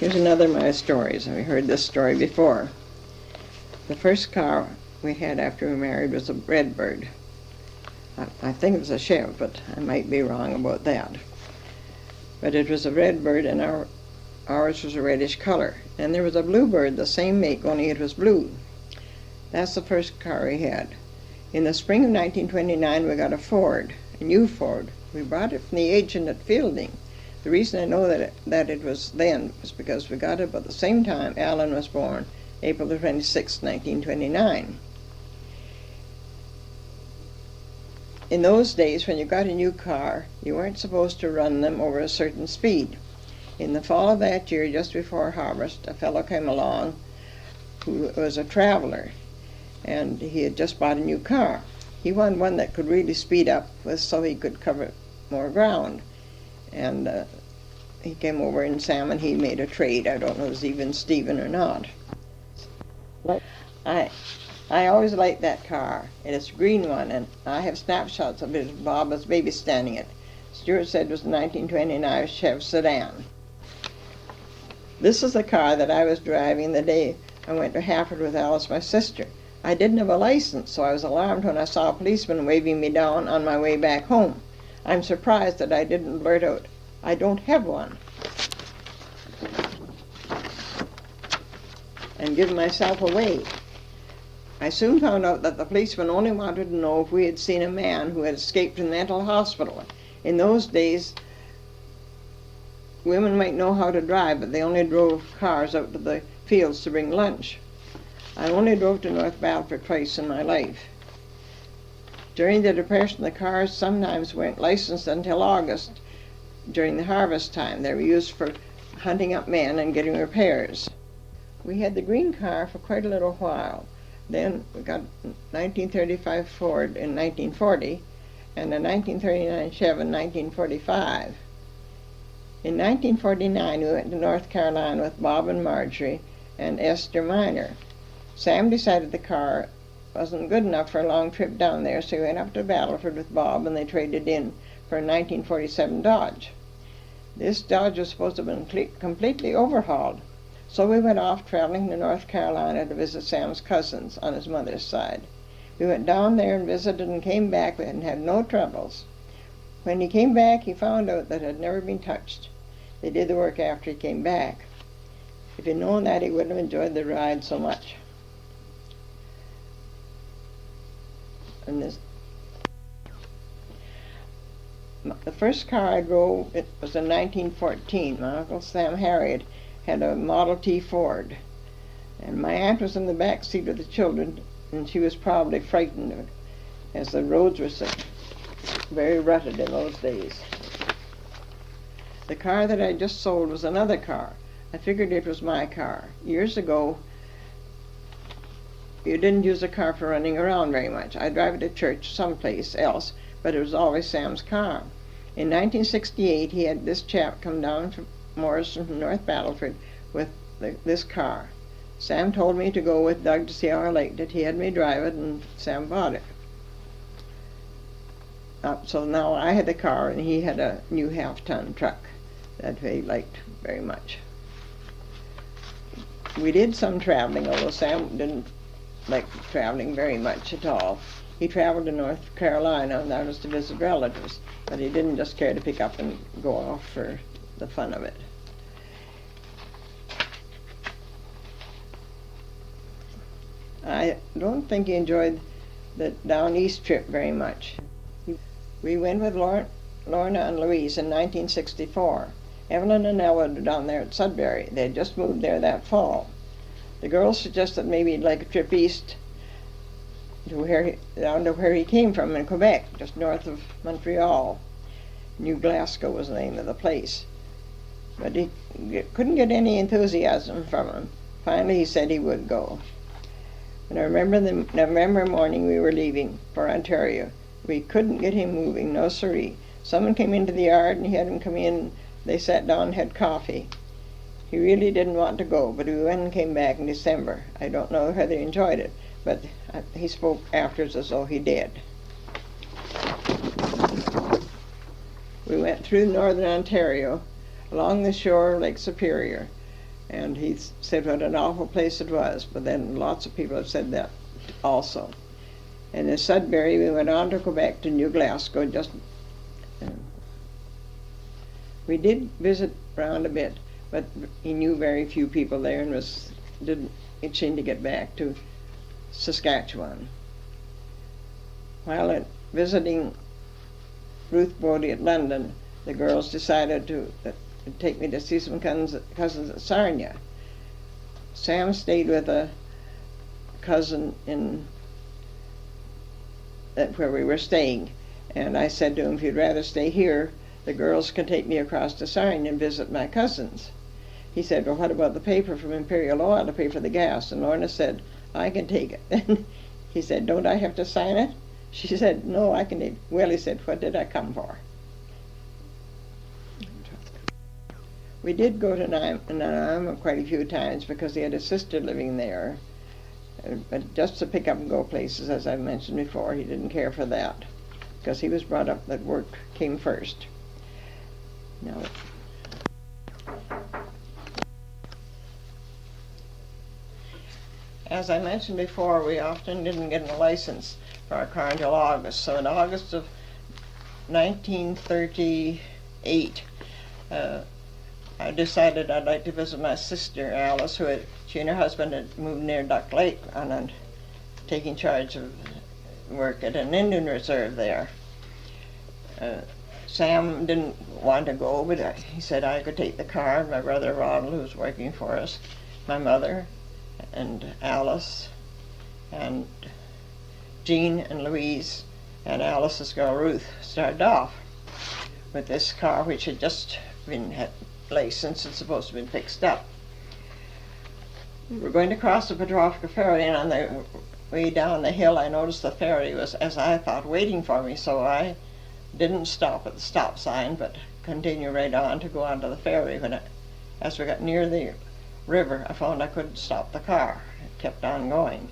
Here's another of my stories. We heard this story before. The first car we had after we married was a Redbird. I think it was a Chev, but I might be wrong about that. But it was a Redbird, and ours was a reddish color. And there was a Bluebird, the same make, only it was blue. That's the first car we had. In the spring of 1929, we got a Ford, a new Ford. We bought it from the agent at Fielding. The reason I know that it was then was because we got it about the same time Alan was born, April the 26th, 1929. In those days, when you got a new car, you weren't supposed to run them over a certain speed. In the fall of that year, just before harvest, a fellow came along who was a traveler, and he had just bought a new car. He wanted one that could really speed up with so he could cover more ground. And he came over in Sam and he made a trade. I don't know if it was even Stephen or not. But I always liked that car, and it's a green one, and I have snapshots of it. Bob was baby standing it. Stewart said it was a 1929 Chev sedan. This is the car that I was driving the day I went to Hafford with Alice, my sister. I didn't have a license, so I was alarmed when I saw a policeman waving me down on my way back home. I'm surprised that I didn't blurt out, "I don't have one," and give myself away. I soon found out that the policeman only wanted to know if we had seen a man who had escaped from the mental hospital. In those days, women might know how to drive, but they only drove cars out to the fields to bring lunch. I only drove to North Battleford twice in my life. During the Depression, the cars sometimes weren't licensed until August. During the harvest time, they were used for hunting up men and getting repairs. We had the green car for quite a little while. Then we got a 1935 Ford in 1940 and a 1939 Chev in 1945. In 1949, we went to North Carolina with Bob and Marjorie and Esther Minor. Sam decided the car wasn't good enough for a long trip down there, so he went up to Battleford with Bob, and they traded in for a 1947 Dodge. This Dodge was supposed to have been completely overhauled, so we went off traveling to North Carolina to visit Sam's cousins on his mother's side. We went down there and visited and came back and had no troubles. When he came back, he found out that it had never been touched. They did the work after he came back. If he'd known that, he wouldn't have enjoyed the ride so much. And the first car I drove, it was in 1914. My Uncle Sam Harriet had a Model T Ford, and my aunt was in the back seat with the children, and she was probably frightened as the roads were so very rutted in those days. The car that I just sold was another car. I figured it was my car. Years ago, you didn't use a car for running around very much. I'd drive it to church someplace else, but it was always Sam's car. In 1968, he had this chap come down from Morrison from North Battleford with this car. Sam told me to go with Doug to see how I liked it. He had me drive it, and Sam bought it. So now I had the car, and he had a new half-ton truck that he liked very much. We did some traveling, although Sam didn't like traveling very much at all. He traveled to North Carolina, and that was to visit relatives, but he didn't just care to pick up and go off for the fun of it. I don't think he enjoyed the down east trip very much. We went with Lorna and Louise in 1964. Evelyn and Ella were down there at Sudbury. They had just moved there that fall. The girls suggested maybe he'd like a trip east down to where he came from in Quebec, just north of Montreal. New Glasgow was the name of the place. But he couldn't get any enthusiasm from him. Finally, he said he would go. And I remember the November morning we were leaving for Ontario. We couldn't get him moving, no siree. Someone came into the yard and he had him come in. They sat down and had coffee. He really didn't want to go, but we went and came back in December. I don't know whether he enjoyed it, but he spoke afterwards as though he did. We went through northern Ontario, along the shore of Lake Superior. And he said what an awful place it was, but then lots of people have said that also. And in Sudbury, we went on to go back to New Glasgow. We did visit around a bit, but he knew very few people there and didn't itching to get back to Saskatchewan. While visiting Ruth Bodie at London, the girls decided to take me to see some cousins at Sarnia. Sam stayed with a cousin in where we were staying, and I said to him, if you'd rather stay here, the girls can take me across to Sarnia and visit my cousins. He said, well, what about the paper from Imperial Oil to pay for the gas? And Lorna said, I can take it. And he said, don't I have to sign it? She said, no, I can take it. Well, he said, what did I come for? We did go to Nanaimo quite a few times because he had a sister living there. But just to pick up and go places, as I mentioned before, he didn't care for that because he was brought up that work came first. Now, as I mentioned before, we often didn't get a license for our car until August. So in August of 1938, I decided I'd like to visit my sister Alice, she and her husband had moved near Duck Lake and taking charge of work at an Indian reserve there. Sam didn't want to go, but he said I could take the car. My brother Ronald, who was working for us, my mother, and Alice, and Jean and Louise, and Alice's girl Ruth started off with this car, which had just been licensed and supposed to have been fixed up. We were going to cross the Petrovka ferry, and on the way down the hill I noticed the ferry was, as I thought, waiting for me, so I didn't stop at the stop sign but continued right on to go onto the ferry. As we got near the river, I found I couldn't stop the car. It kept on going.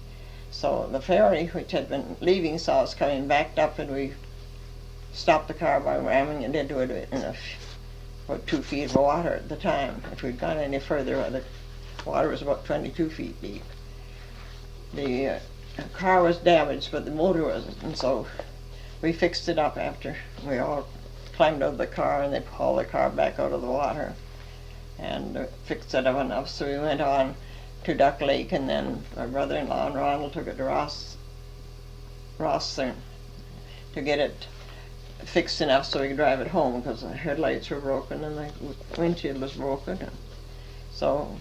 So the ferry, which had been leaving, saw us coming, backed up, and we stopped the car by ramming it into it in about 2 feet of water at the time. If we'd gone any further, the water was about 22 feet deep. The car was damaged, but the motor wasn't, and so we fixed it up after we all climbed out of the car, and they hauled the car back out of the water and fixed it up enough. So we went on to Duck Lake, and then my brother-in-law and Ronald took it to Ross to get it fixed enough so we could drive it home, because the headlights were broken and the windshield was broken. And so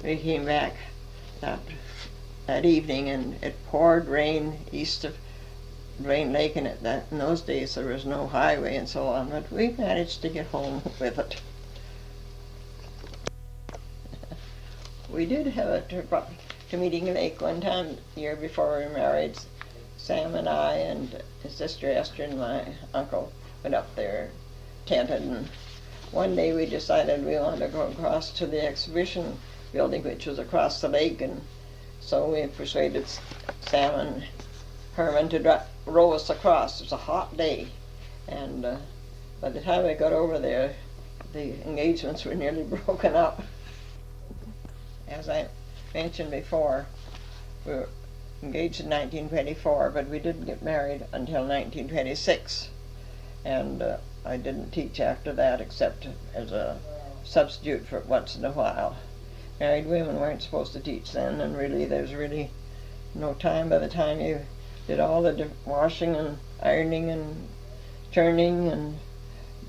we came back that evening, and it poured rain east of Drain Lake, and in those days there was no highway and so on, but we managed to get home with it. We did have a trip up to Meeting Lake one time, the year before we were married. Sam and I and his sister Esther and my uncle went up there, tented, and one day we decided we wanted to go across to the exhibition building, which was across the lake, and so we persuaded Sam and Herman to row us across. It was a hot day, and by the time we got over there, the engagements were nearly broken up. As I mentioned before, we were engaged in 1924, but we didn't get married until 1926, and I didn't teach after that except as a substitute for once in a while. Married women weren't supposed to teach then, and really there was really no time. By the time you did all the washing and ironing and churning and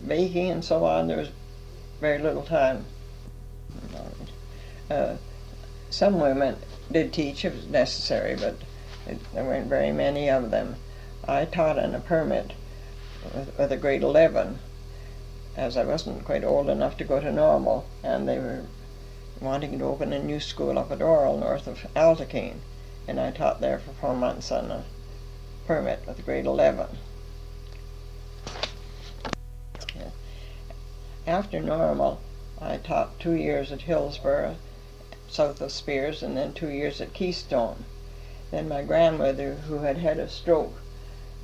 baking and so on, there was very little time. Some women did teach if it was necessary, but there weren't very many of them. I taught on a permit with a grade 11, as I wasn't quite old enough to go to normal, and they were wanting to open a new school up at Oral, north of Altachene, and I taught there for 4 months on a permit with grade 11. After normal, I taught 2 years at Hillsborough, south of Spears, and then 2 years at Keystone. Then my grandmother, who had had a stroke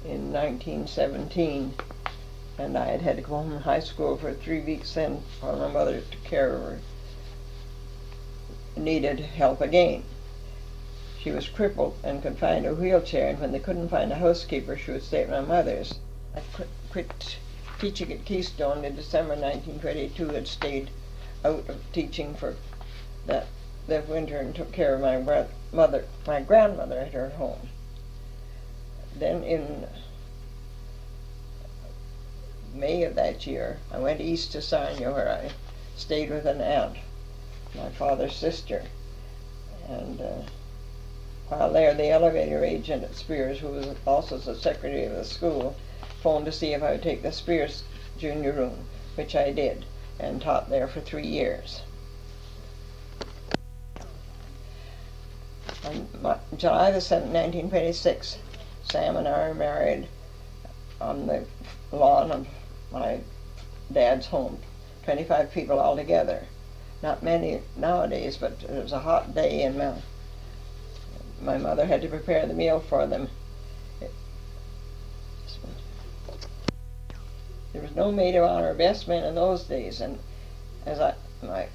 in 1917, and I had had to go home from high school for 3 weeks then while my mother took care of her, needed help again. She was crippled and could find a wheelchair, and when they couldn't find a housekeeper, she would stay at my mother's. I quit teaching at Keystone in December 1922 and stayed out of teaching for that winter and took care of my grandmother at her home. Then in May of that year, I went east to Sarnia, where I stayed with an aunt, my father's sister. And while there, the elevator agent at Spears, who was also the secretary of the school, phoned to see if I would take the Spears junior room, which I did, and taught there for 3 years. On July the 7th, 1926, Sam and I were married on the lawn of my dad's home. 25 people altogether. Not many nowadays, but it was a hot day, and my mother had to prepare the meal for them. There was no maid of honor or best man in those days, and as I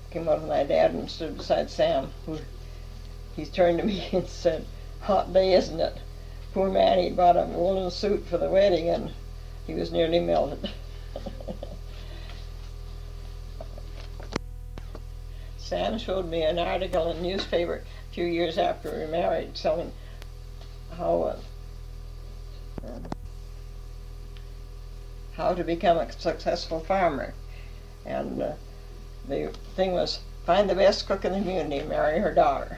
came out with my dad and stood beside Sam, he turned to me and said, "Hot day, isn't it?" Poor man, he'd bought a woolen suit for the wedding, and he was nearly melted. Sam showed me an article in a newspaper a few years after we were married, telling how to become a successful farmer. And the thing was, find the best cook in the community and marry her daughter.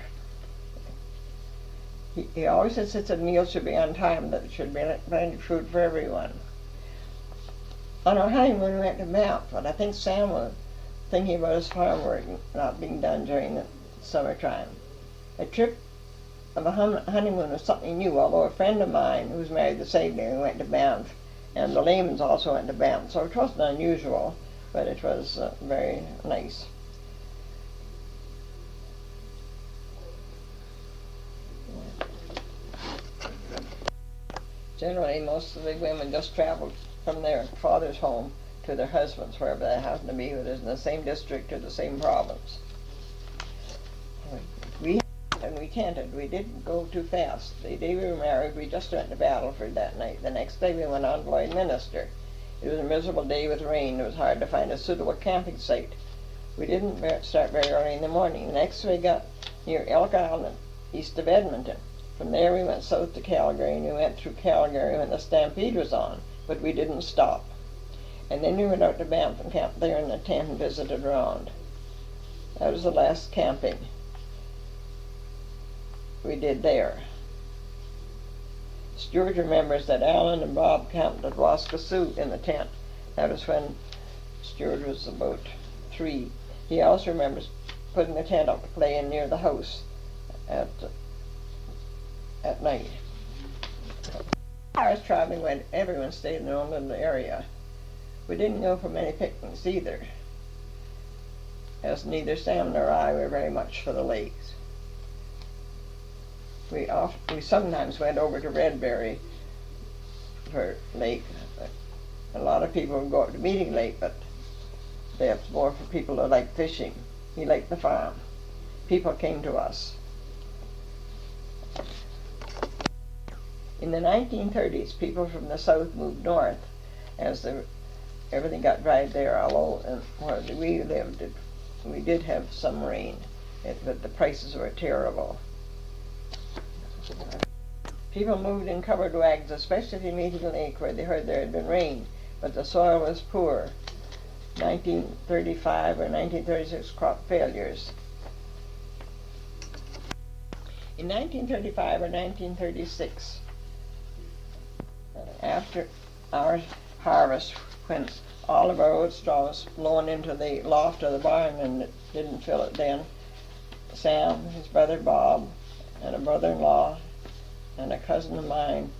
He always insisted meals should be on time, that there should be plenty of food for everyone. On our honeymoon, we went to Banff, but I think Sam was thinking about his farm work not being done during the summertime. A trip of a honeymoon was something new, although a friend of mine who was married the same day went to Banff, and the Lamans also went to Banff, so it wasn't unusual, but it was very nice. Generally, most of the women just traveled from their father's home to their husbands, wherever they happened to be, whether it's in the same district or the same province. We tented. We didn't go too fast. The day we were married, we just went to Battleford that night. The next day we went on to Lloydminster. It was a miserable day with rain. It was hard to find a suitable camping site. We didn't start very early in the morning. The next we got near Elk Island, east of Edmonton. From there we went south to Calgary, and we went through Calgary when the stampede was on, but we didn't stop. And then we went out to Banff and camped there in a tent and visited around. That was the last camping we did there. Stewart remembers that Alan and Bob camped at Waskasoo in the tent. That was when Stewart was about 3. He also remembers putting the tent up to play in near the house at night. As traveling went, everyone stayed in their own little area. We didn't go for many picnics either, as neither Sam nor I were very much for the lakes. We sometimes went over to Redberry for lake. A lot of people would go up to Meeting Lake, but that's more for people who like fishing. He liked the farm. People came to us. In the 1930s, people from the south moved north as everything got dry there, although where we lived, we did have some rain, but the prices were terrible. People moved in covered wagons, especially to Meeting Lake, where they heard there had been rain, but the soil was poor. 1935 or 1936 crop failures. In 1935 or 1936, after our harvest, when all of our oat straw was blown into the loft of the barn and it didn't fill it then, Sam, his brother Bob, and a brother-in-law and a cousin of mine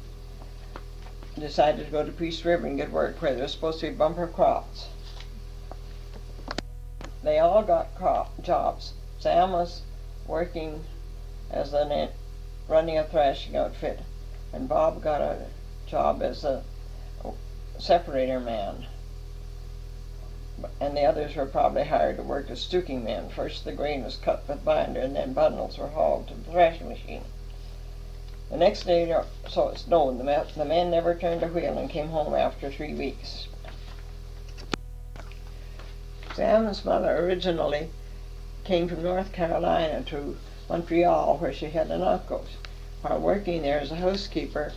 decided to go to Peace River and get work where there was supposed to be bumper crops. They all got jobs. Sam was working as running a thrashing outfit, and Bob got a job as a separator man. and the others were probably hired to work as stooking men. First the grain was cut with binder, and then bundles were hauled to the thrashing machine. The next day or so it snowed. The men never turned a wheel and came home after 3 weeks. Sam's mother originally came from North Carolina to Montreal, where she had an uncle. While working there as a housekeeper,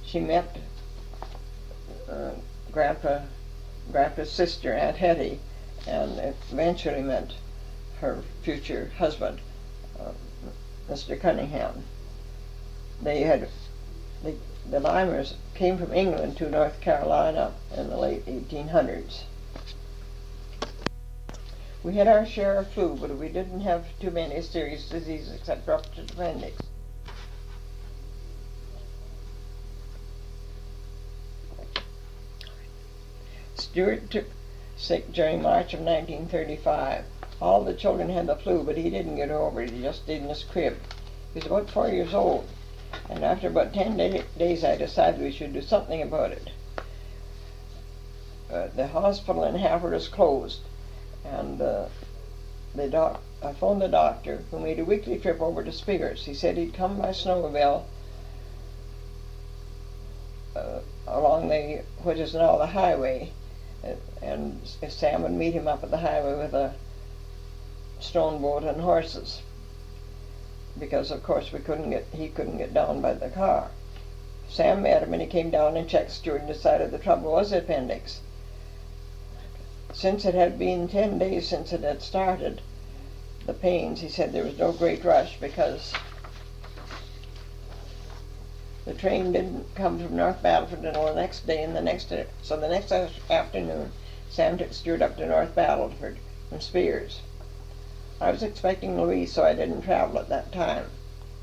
she met Grandpa's sister, Aunt Hetty, and eventually met her future husband, Mr. Cunningham. The Limers came from England to North Carolina in the late 1800s. We had our share of flu, but we didn't have too many serious diseases except ruptured appendix. Stewart took sick during March of 1935. All the children had the flu, but he didn't get over it. He just stayed in his crib. He was about 4 years old, and after about 10 days I decided we should do something about it. The hospital in Harvard was closed, and I phoned the doctor, who made a weekly trip over to Spears. He said he'd come by snowmobile along which is now the highway, and Sam would meet him up at the highway with a stone boat and horses, because of course he couldn't get down by the car. Sam met him, and he came down and checked Stewart and decided the trouble was the appendix. Since it had been 10 days since it had started, the pains, he said there was no great rush because the train didn't come from North Battleford until the next day, so the next afternoon Sam took Stewart up to North Battleford from Spears. I was expecting Louise, so I didn't travel at that time.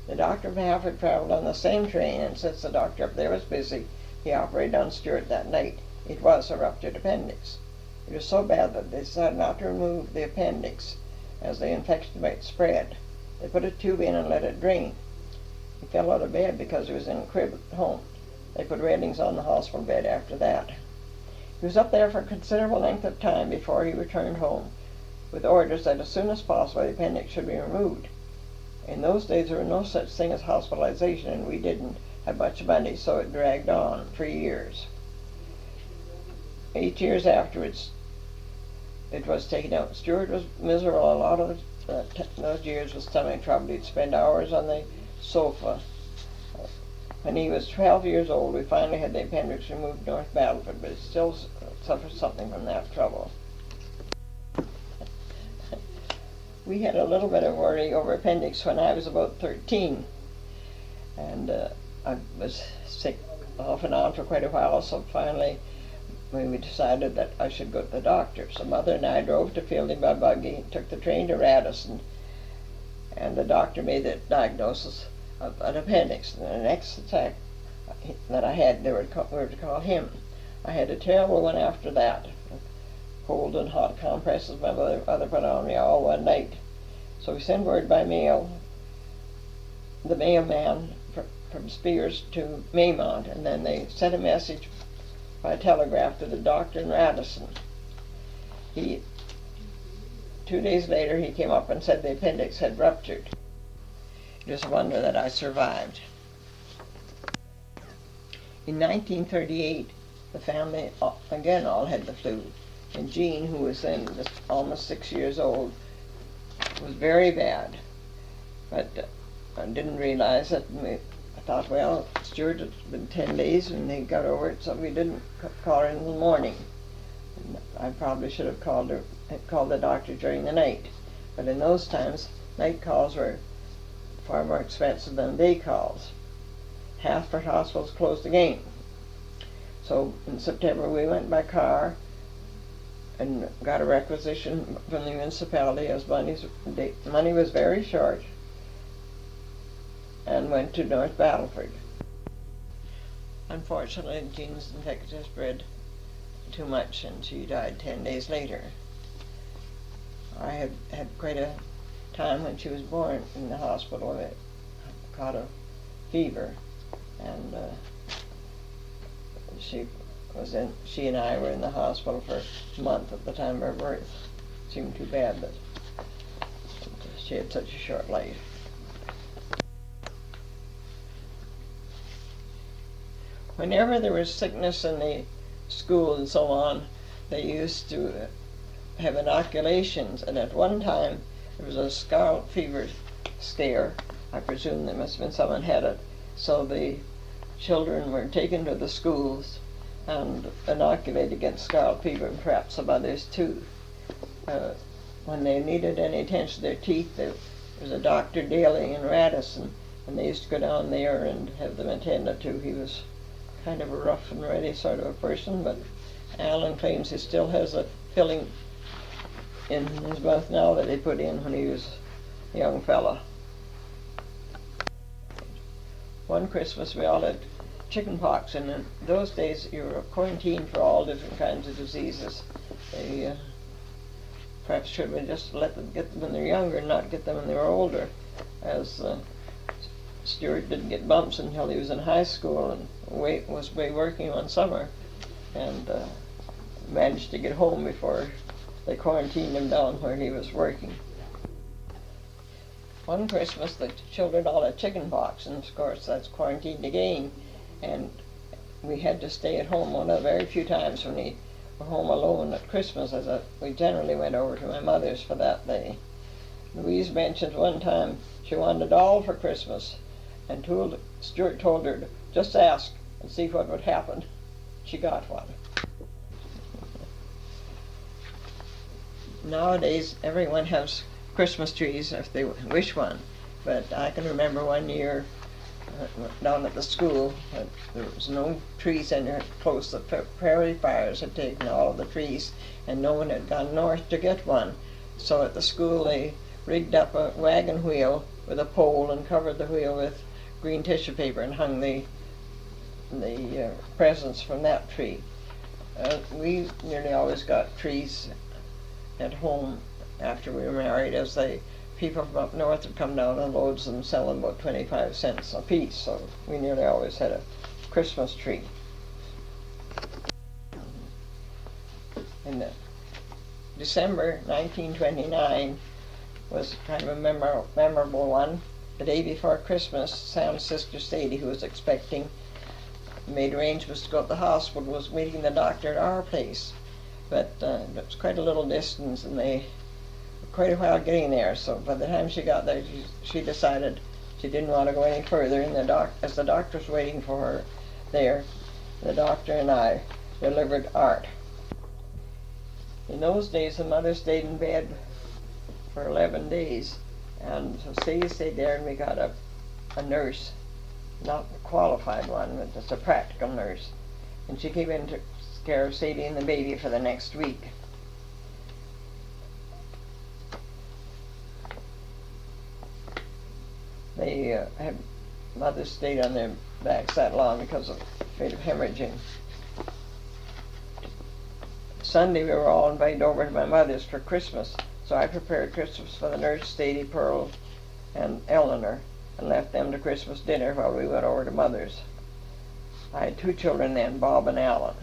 The doctor from Halford traveled on the same train, and since the doctor up there was busy, he operated on Stewart that night. It was a ruptured appendix. It was so bad that they decided not to remove the appendix, as the infection might spread. They put a tube in and let it drain. He fell out of bed because he was in a crib at home. They put railings on the hospital bed after that. He was up there for a considerable length of time before he returned home, with orders that as soon as possible the appendix should be removed. In those days there was no such thing as hospitalization, and we didn't have much money, so it dragged on for years. 8 years afterwards, it was taken out. Stewart was miserable a lot of those years with stomach trouble. He'd spend hours on the sofa. When he was 12 years old, we finally had the appendix removed North Battleford, but he still suffers something from that trouble. We had a little bit of worry over appendix when I was about 13, and I was sick off and on for quite a while, so finally we decided that I should go to the doctor. So Mother and I drove to Fielding by buggy, took the train to Radisson, and the doctor made the diagnosis of an appendix. And the next attack that I had, we were to call him. I had a terrible one after that. Cold and hot compresses my mother put on me all one night. So we sent word by mail, the mailman from Spears to Maymont, and then they sent a message by telegraph to the doctor in Radisson. 2 days later he came up and said the appendix had ruptured. It was a wonder that I survived. In 1938, the family again all had the flu, and Jean, who was then just almost 6 years old, was very bad. But I didn't realize it. I thought, well, Stewart, it's been 10 days and they got over it, so we didn't call her in the morning. And I probably should have called the doctor during the night. But in those times, night calls were far more expensive than day calls. Halford hospitals closed again. So in September we went by car and got a requisition from the municipality as money was very short, and went to North Battleford. Unfortunately, Jean's infection spread too much and she died 10 days later. I had quite a time when she was born in the hospital. I caught a fever, and she she and I were in the hospital for a month at the time of her birth. It seemed too bad that she had such a short life. Whenever there was sickness in the school and so on, they used to have inoculations, and at one time there was a scarlet fever scare. I presume there must have been someone had it. So the children were taken to the schools and inoculated against scarlet fever, and perhaps some others too. When they needed any attention to their teeth, there was a Dr. Daly in Radisson, and they used to go down there and have them attended to. He was kind of a rough and ready sort of a person, but Alan claims he still has a filling in his mouth now that he put in when he was a young fella. One Christmas we all had chicken pox, and in those days you were quarantined for all different kinds of diseases. They perhaps should have just get them when they're younger and not get them when they were older, as Stewart didn't get bumps until he was in high school and was away working one summer, and managed to get home before they quarantined him down where he was working. One Christmas the children all had chicken pox, and of course that's quarantined again, and we had to stay at home one of the very few times when we were home alone at Christmas, we generally went over to my mother's for that day. Louise mentioned one time she wanted a doll for Christmas, and Stewart told her to just ask and see what would happen. She got one. Nowadays everyone has Christmas trees if they wish one, but I can remember one year down at the school there was no trees in there close. The prairie fires had taken all of the trees, and no one had gone north to get one. So at the school they rigged up a wagon wheel with a pole and covered the wheel with green tissue paper and hung the presents from that tree. We nearly always got trees at home after we were married, as the people from up north would come down and loads them, sell them about 25 cents a piece, so we nearly always had a Christmas tree. In December 1929 was kind of a memorable one. The day before Christmas, Sam's sister Sadie, who was expecting, made arrangements to go to the hospital, was meeting the doctor at our place. But it was quite a little distance, and they were quite a while getting there. So by the time she got there, she decided she didn't want to go any further. And as the doctor was waiting for her there, the doctor and I delivered Art. In those days, the mother stayed in bed for 11 days. And so Sadie stayed there, and we got a nurse, not a qualified one, but just a practical nurse. And she came in to care of Sadie and the baby for the next week. They had mothers stayed on their backs that long because of afraid of hemorrhaging. Sunday we were all invited over to my mother's for Christmas, so I prepared Christmas for the nurse, Sadie, Pearl, and Eleanor, and left them to Christmas dinner while we went over to mother's. I had two children then, Bob and Alan.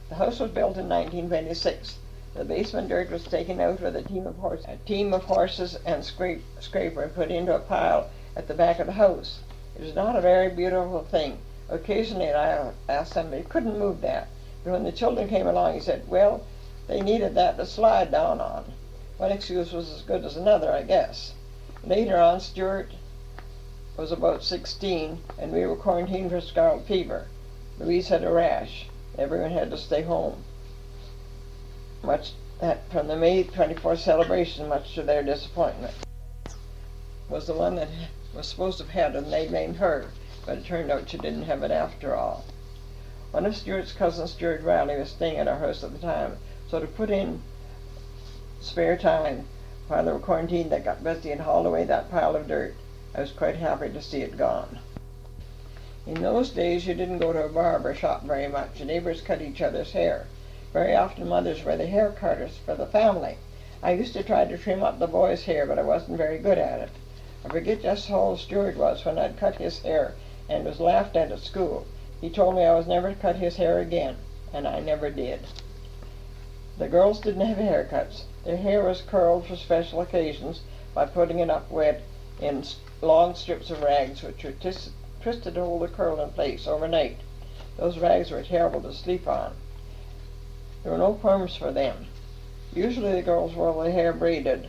The house was built in 1926. The basement dirt was taken out with a team of horses and scraper and put into a pile at the back of the house. It was not a very beautiful thing. Occasionally I asked somebody, couldn't move that. But when the children came along, he said, well, they needed that to slide down on. One excuse was as good as another, I guess. Later on, Stewart was about 16, and we were quarantined for scarlet fever. Louise had a rash. Everyone had to stay home. From the May 24th celebration, much to their disappointment, was the one that was supposed to have had it, and they named her, but it turned out she didn't have it after all. One of Stewart's cousins, Stuart Riley, was staying at our house at the time, so to put in spare time while they were quarantined, they got busy and hauled away that pile of dirt. I was quite happy to see it gone. In those days, you didn't go to a barber shop very much. The neighbors cut each other's hair. Very often mothers were the hair cutters for the family. I used to try to trim up the boys' hair, but I wasn't very good at it. I forget just how old Stewart was when I'd cut his hair, and was laughed at school. He told me I was never to cut his hair again, and I never did. The girls didn't have haircuts. Their hair was curled for special occasions by putting it up wet in long strips of rags which were twisted to hold the curl in place overnight. Those rags were terrible to sleep on. There were no perms for them. Usually the girls wore their hair braided.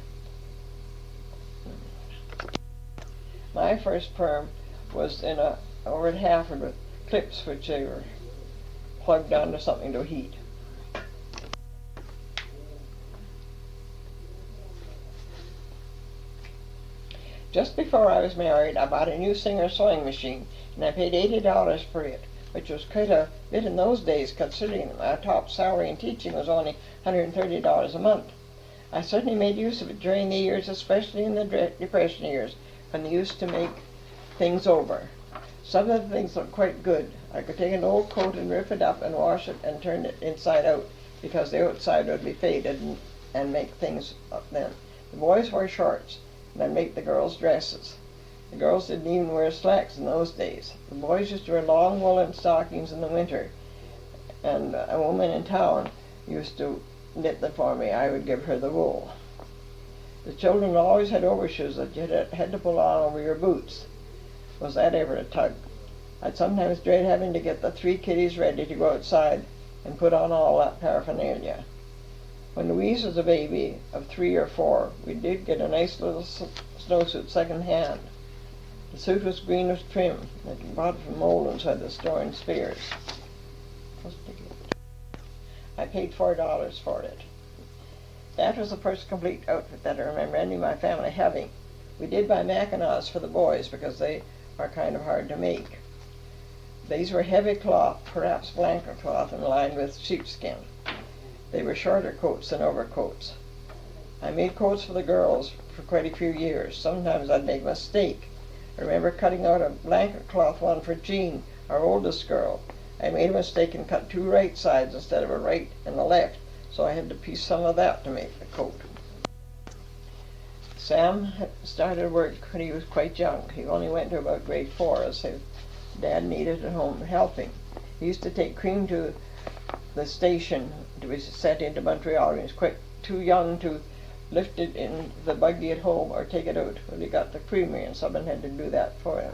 My first perm was in over at Hafford with clips which they were plugged onto something to heat. Just before I was married, I bought a new Singer sewing machine, and I paid $80 for it, which was quite a bit in those days, considering my top salary in teaching was only $130 a month. I certainly made use of it during the years, especially in the Depression years, when they used to make things over. Some of the things looked quite good. I could take an old coat and rip it up and wash it and turn it inside out, because the outside would be faded and make things up then. The boys wore shorts, and I'd make the girls' dresses. The girls didn't even wear slacks in those days. The boys used to wear long woolen stockings in the winter, and a woman in town used to knit them for me. I would give her the wool. The children always had overshoes that you had to pull on over your boots. Was that ever a tug? I'd sometimes dread having to get the 3 kiddies ready to go outside and put on all that paraphernalia. When Louise was a baby of 3 or 4, we did get a nice little snowsuit second hand. The suit was green with trim, that you bought from Moldens at the store in Spears. I paid $4 for it. That was the first complete outfit that I remember any of my family having. We did buy mackinaws for the boys because they are kind of hard to make. These were heavy cloth, perhaps blanket cloth, and lined with sheepskin. They were shorter coats than overcoats. I made coats for the girls for quite a few years. Sometimes I'd make a mistake. I remember cutting out a blanket cloth one for Jean, our oldest girl. I made a mistake and cut 2 right sides instead of a right and a left, so I had to piece some of that to make the coat. Sam had started work when he was quite young. He only went to about grade 4, as his dad needed at home helping. He used to take cream to the station to be sent into Montreal. He was quite too young to lift it in the buggy at home or take it out when he got the creamery, and someone had to do that for him.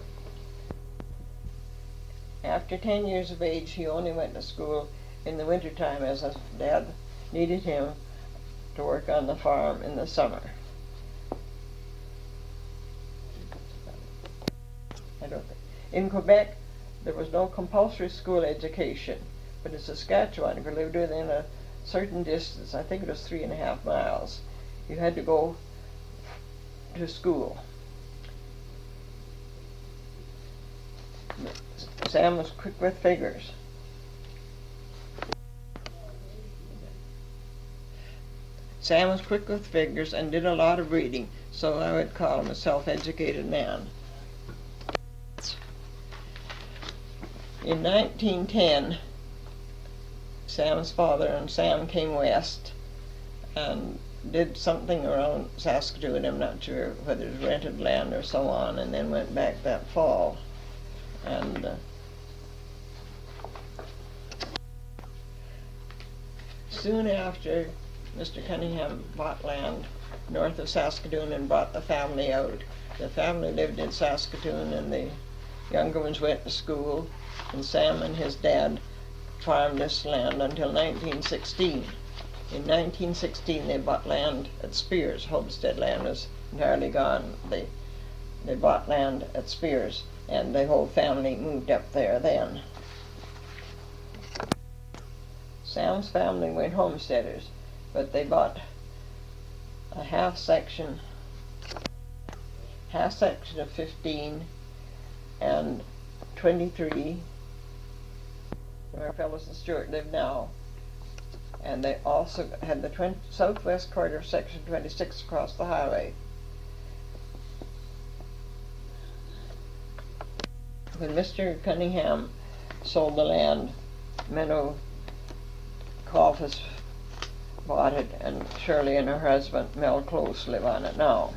After 10 years of age, he only went to school in the wintertime, as his dad needed him to work on the farm in the summer. In Quebec, there was no compulsory school education, but in Saskatchewan, if you lived within a certain distance, I think it was 3.5 miles, you had to go to school. Sam was quick with figures. Sam was quick with figures and did a lot of reading, so I would call him a self-educated man. In 1910, Sam's father and Sam came west and did something around Saskatoon. I'm not sure whether it was rented land or so on, and then went back that fall. And soon after, Mr. Cunningham bought land north of Saskatoon and brought the family out. The family lived in Saskatoon, and the younger ones went to school, and Sam and his dad farmed this land until 1916. In 1916, they bought land at Spears. Homestead land was entirely gone. They bought land at Spears, and the whole family moved up there then. Sam's family went homesteaders, but they bought a half section of 15 and 23 where our fellows in Stewart live now. And they also had the southwest quarter of section 26 across the highway. When Mr. Cunningham sold the land, Menno Colfax bought it, and Shirley and her husband, Mel Close, live on it now.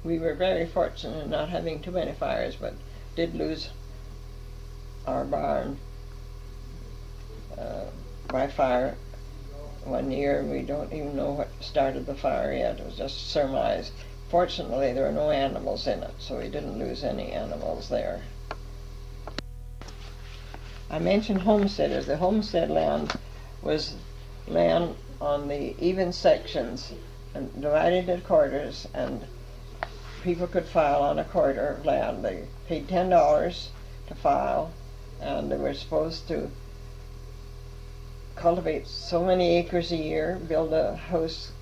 We were very fortunate in not having too many fires, but did lose our barn by fire one year. We don't even know what started the fire yet. It was just surmise. Fortunately, there were no animals in it, so we didn't lose any animals there. I mentioned homesteaders. The homestead land was land on the even sections and divided into quarters, and people could file on a quarter of land. They paid $10 to file, and they were supposed to cultivate so many acres a year, build a house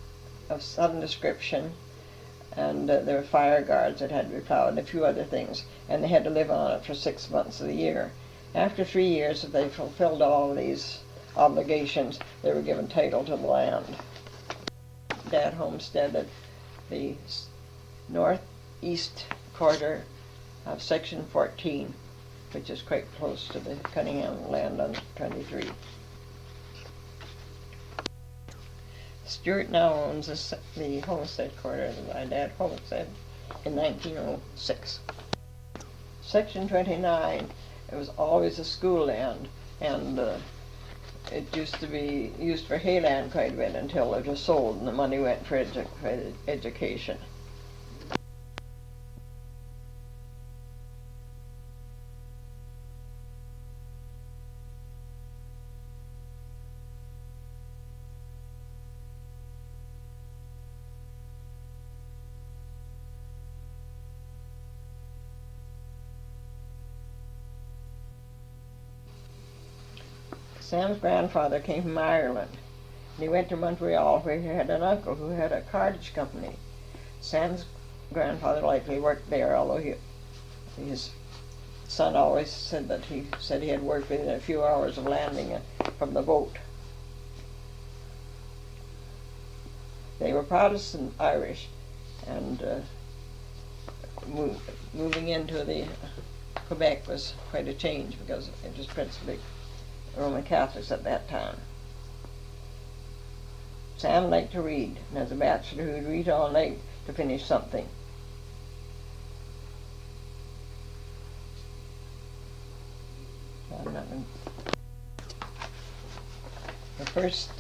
of some description, and there were fire guards that had to be plowed and a few other things, and they had to live on it for 6 months of the year. After 3 years, if they fulfilled all of these obligations, they were given title to the land. Dad homesteaded the northeast quarter of Section 14, which is quite close to the Cunningham land on 23. Stewart now owns the homestead quarter that my dad homesteaded in 1906. Section 29, it was always a school land, and it used to be used for hayland quite a bit until it was sold and the money went for education. Sam's grandfather came from Ireland, and he went to Montreal, where he had an uncle who had a cartage company. Sam's grandfather likely worked there, although his son always said that he had worked within a few hours of landing from the boat. They were Protestant Irish, and moving into the Quebec was quite a change because it was principally Roman Catholics at that time. Sam liked to read, and as a bachelor he would read all night to finish something. The first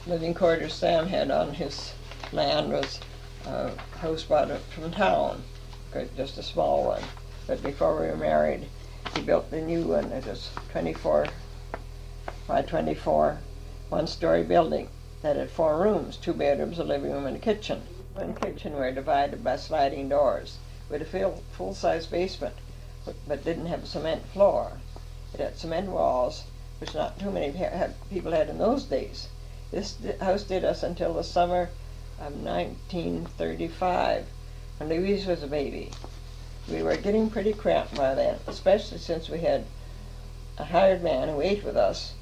living quarters Sam had on his land was a house bought from town, just a small one. But before we were married, he built the new one. It was 24 by 24, one-story building that had 4 rooms, 2 bedrooms, a living room, and a kitchen. One kitchen were divided by sliding doors, with a full-size basement, but didn't have a cement floor. It had cement walls, which not too many people had in those days. This house did us until the summer of 1935, when Louise was a baby. We were getting pretty cramped by then, especially since we had a hired man who ate with us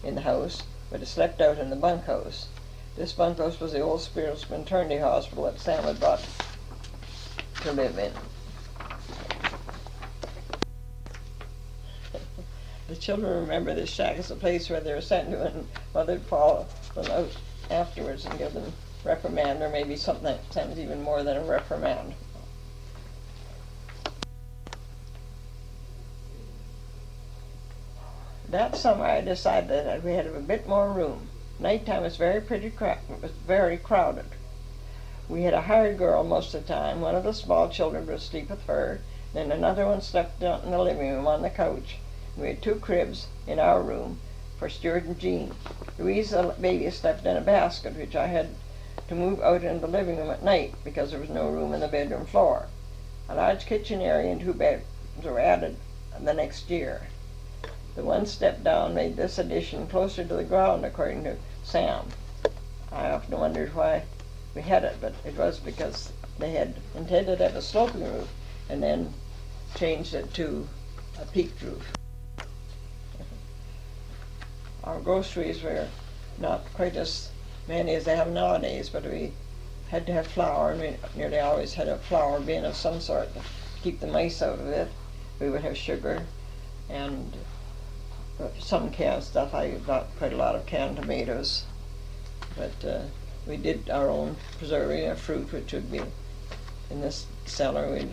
in the house, but he slept out in the bunkhouse. This bunkhouse was the old spiritual maternity hospital that Sam had bought to live in. The children remember this shack as a place where they were sent to, and Mother would follow them out afterwards and give them reprimand, or maybe sometimes even more than a reprimand. That summer I decided that we had a bit more room. Nighttime was very crowded. We had a hired girl most of the time. One of the small children would sleep with her, then another one slept out in the living room on the couch. We had 2 cribs in our room for Stewart and Jean. Louise, the baby, slept in a basket, which I had to move out into the living room at night because there was no room in the bedroom floor. A large kitchen area and 2 bedrooms were added the next year. The one step down made this addition closer to the ground, according to Sam. I often wondered why we had it, but it was because they had intended to have a sloping roof and then changed it to a peaked roof. Our groceries were not quite as many as they have nowadays, but we had to have flour, and we nearly always had a flour bin of some sort to keep the mice out of it. We would have sugar and some canned stuff. I bought quite a lot of canned tomatoes, but we did our own preserving of fruit, which would be in this cellar. We'd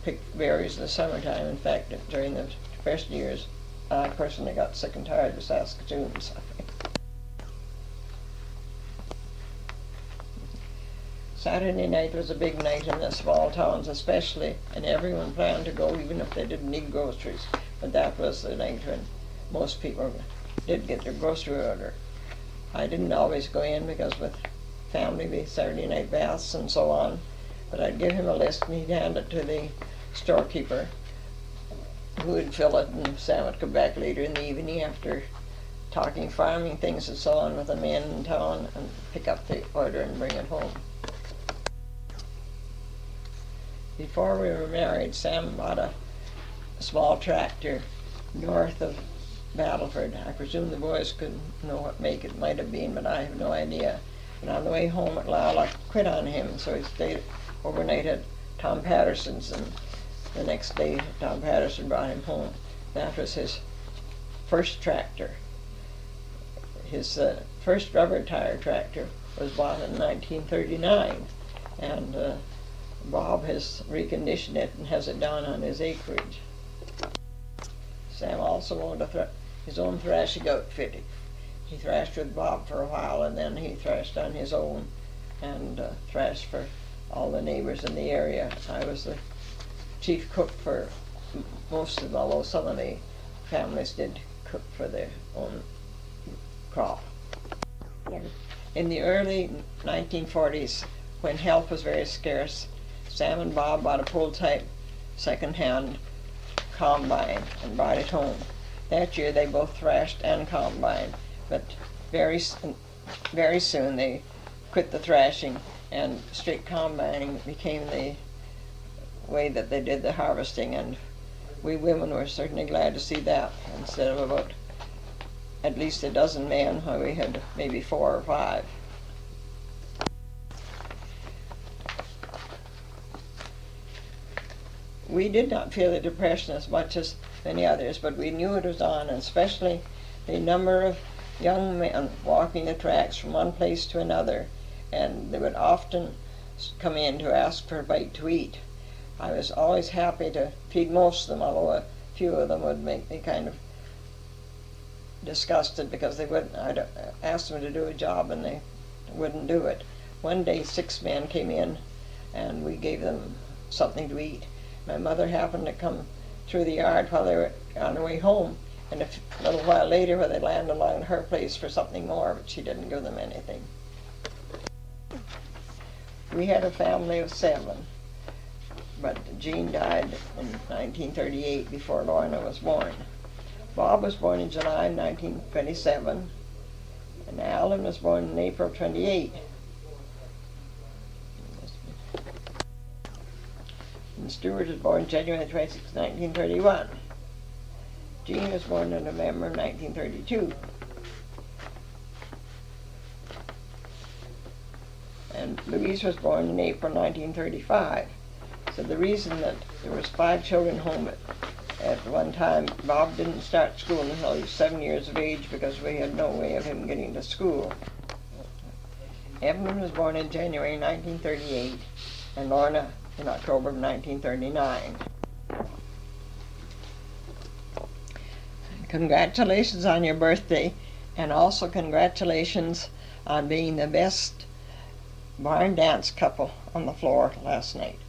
pick berries in the summertime. In fact, during the first years, I personally got sick and tired of Saskatoons. Saturday night was a big night in the small towns especially, and everyone planned to go even if they didn't need groceries. But that was the night when most people did get their grocery order. I didn't always go in because with family we Saturday night baths and so on, but I'd give him a list and he'd hand it to the storekeeper who would fill it, and Sam would come back later in the evening after talking farming things and so on with the men in town and pick up the order and bring it home. Before we were married, Sam bought a small tractor north of Battleford. I presume the boys could know what make it might have been, but I have no idea. And on the way home at Lyle, I quit on him, so he stayed overnight at Tom Patterson's, and the next day Tom Patterson brought him home. That was his first tractor. His first rubber tire tractor was bought in 1939, and Bob has reconditioned it and has it down on his acreage. Sam also owned his own thrashing outfit. He thrashed with Bob for a while, and then he thrashed on his own and thrashed for all the neighbors in the area. I was the chief cook for most of them, although some of the families did cook for their own crop. In the early 1940s, when help was very scarce, Sam and Bob bought a pull-type second-hand combine and brought it home. That year they both thrashed and combined, but very soon they quit the thrashing, and straight combining became the way that they did the harvesting, and we women were certainly glad to see that instead of about at least a dozen men, while we had maybe 4 or 5. We did not feel the depression as much as many others, but we knew it was on, and especially the number of young men walking the tracks from one place to another, and they would often come in to ask for a bite to eat. I was always happy to feed most of them, although a few of them would make me kind of disgusted because I'd ask them to do a job and they wouldn't do it. One day 6 men came in and we gave them something to eat. My mother happened to come through the yard while they were on their way home, and a little while later when they landed along her place for something more, but she didn't give them anything. We had a family of 7, but Jean died in 1938 before Lorna was born. Bob was born in July 1927, and Alan was born in April 28. And Stewart was born January 26, 1931. Jean was born in November 1932. And Louise was born in April 1935. So the reason that there was 5 children home at one time, Bob didn't start school until he was 7 years of age because we had no way of him getting to school. Evelyn was born in January 1938, and Lorna in October of 1939. Congratulations on your birthday, and also congratulations on being the best barn dance couple on the floor last night.